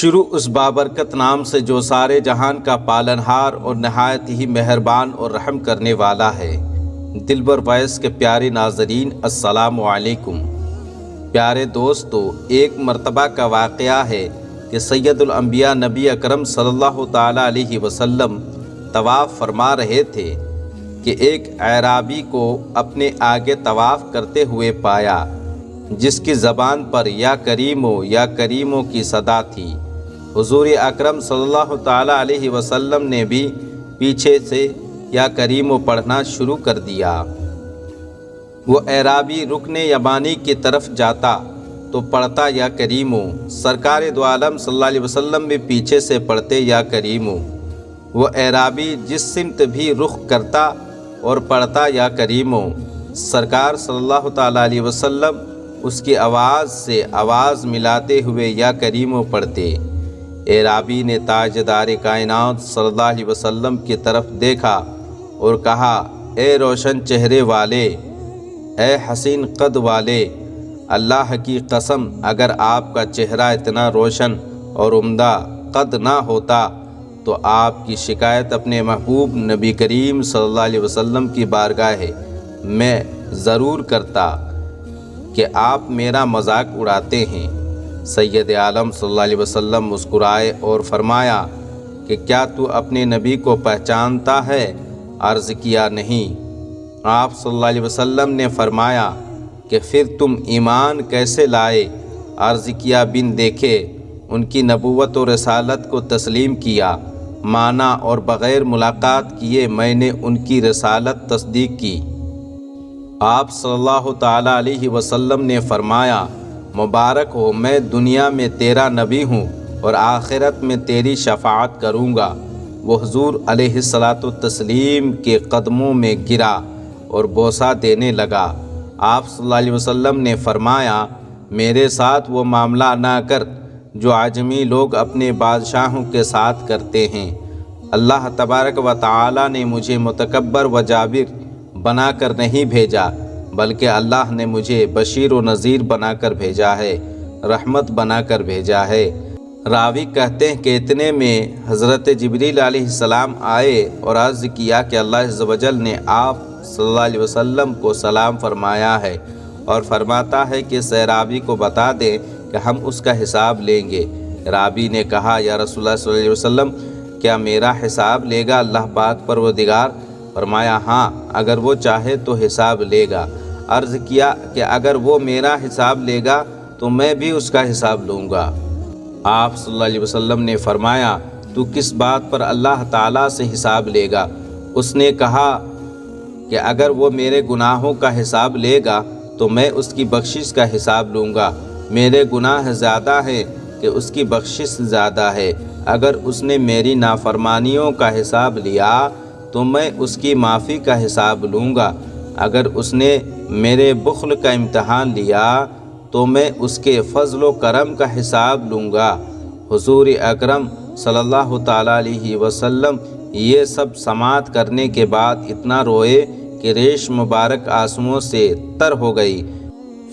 شروع اس بابرکت نام سے جو سارے جہان کا پالنہار اور نہایت ہی مہربان اور رحم کرنے والا ہے۔ دلبر وائس کے پیارے ناظرین، السلام علیکم۔ پیارے دوستو، ایک مرتبہ کا واقعہ ہے کہ سید الانبیاء نبی اکرم صلی اللہ تعالیٰ علیہ وسلم طواف فرما رہے تھے کہ ایک اعرابی کو اپنے آگے طواف کرتے ہوئے پایا، جس کی زبان پر یا کریمو یا کریمو کی صدا تھی۔ حضور اکرم صلی اللہ تعالیٰ علیہ وسلم نے بھی پیچھے سے یا کریمو پڑھنا شروع کر دیا۔ وہ اعرابی رکن یمانی کی طرف جاتا تو پڑھتا یا کریمو، سرکار دو عالم صلی اللہ علیہ وسلم بھی پیچھے سے پڑھتے یا کریمو۔ وہ اعرابی جس سمت بھی رخ کرتا اور پڑھتا یا کریمو، سرکار صلی اللہ تعالیٰ علیہ وسلم اس کی آواز سے آواز ملاتے ہوئے یا کریمو پڑھتے۔ اعرابی نے تاجدار کائنات صلی اللہ علیہ وسلم کی طرف دیکھا اور کہا، اے روشن چہرے والے، اے حسین قد والے، اللہ کی قسم اگر آپ کا چہرہ اتنا روشن اور عمدہ قد نہ ہوتا تو آپ کی شکایت اپنے محبوب نبی کریم صلی اللہ علیہ وسلم کی بارگاہ میں ضرور کرتا کہ آپ میرا مذاق اڑاتے ہیں۔ سید عالم صلی اللہ علیہ وسلم مسکرائے اور فرمایا کہ کیا تو اپنے نبی کو پہچانتا ہے؟ عرض کیا، نہیں۔ آپ صلی اللہ علیہ وسلم نے فرمایا کہ پھر تم ایمان کیسے لائے؟ عرض کیا، بن دیکھے ان کی نبوت و رسالت کو تسلیم کیا، مانا اور بغیر ملاقات کیے میں نے ان کی رسالت تصدیق کی۔ آپ صلی اللہ تعالیٰ علیہ وسلم نے فرمایا، مبارک ہو، میں دنیا میں تیرا نبی ہوں اور آخرت میں تیری شفاعت کروں گا۔ وہ حضور علیہ الصلاۃ والتسلیم کے قدموں میں گرا اور بوسہ دینے لگا۔ آپ صلی اللہ علیہ وسلم نے فرمایا، میرے ساتھ وہ معاملہ نہ کر جو عجمی لوگ اپنے بادشاہوں کے ساتھ کرتے ہیں۔ اللہ تبارک و تعالی نے مجھے متکبر و جابر بنا کر نہیں بھیجا، بلکہ اللہ نے مجھے بشیر و نذیر بنا کر بھیجا ہے، رحمت بنا کر بھیجا ہے۔ راوی کہتے ہیں کہ اتنے میں حضرت جبریل علیہ السلام آئے اور عرض کیا کہ اللہ عز و جل نے آپ صلی اللہ علیہ وسلم کو سلام فرمایا ہے اور فرماتا ہے کہ اس اعرابی کو بتا دیں کہ ہم اس کا حساب لیں گے۔ رابی نے کہا، یا رسول اللہ صلی اللہ علیہ وسلم، کیا میرا حساب لے گا اللہ پاک پروردگار؟ فرمایا، ہاں، اگر وہ چاہے تو حساب لے گا۔ عرض کیا کہ اگر وہ میرا حساب لے گا تو میں بھی اس کا حساب لوں گا۔ آپ صلی اللہ علیہ وسلم نے فرمایا، تو کس بات پر اللہ تعالیٰ سے حساب لے گا؟ اس نے کہا کہ اگر وہ میرے گناہوں کا حساب لے گا تو میں اس کی بخشش کا حساب لوں گا۔ میرے گناہ زیادہ ہیں کہ اس کی بخشش زیادہ ہے۔ اگر اس نے میری نافرمانیوں کا حساب لیا تو میں اس کی معافی کا حساب لوں گا۔ اگر اس نے میرے بخل کا امتحان لیا تو میں اس کے فضل و کرم کا حساب لوں گا۔ حضور اکرم صلی اللہ تعالیٰ علیہ وسلم یہ سب سماعت کرنے کے بعد اتنا روئے کہ ریش مبارک آنسوؤں سے تر ہو گئی۔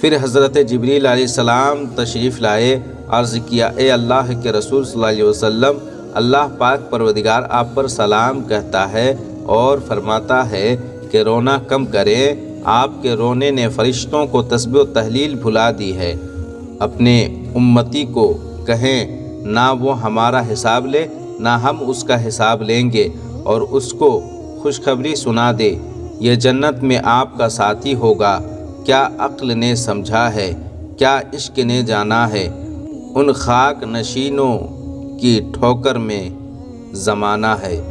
پھر حضرت جبریل علیہ السلام تشریف لائے۔ عرض کیا، اے اللہ کے رسول صلی اللہ علیہ وسلم، اللہ پاک پروردگار آپ پر سلام کہتا ہے اور فرماتا ہے کہ رونا کم کریں۔ آپ کے رونے نے فرشتوں کو تسبیح و تہلیل بھلا دی ہے۔ اپنے امتی کو کہیں، نہ وہ ہمارا حساب لے نہ ہم اس کا حساب لیں گے، اور اس کو خوشخبری سنا دے، یہ جنت میں آپ کا ساتھی ہوگا۔ کیا عقل نے سمجھا ہے، کیا عشق نے جانا ہے، ان خاک نشینوں کی ٹھوکر میں زمانہ ہے۔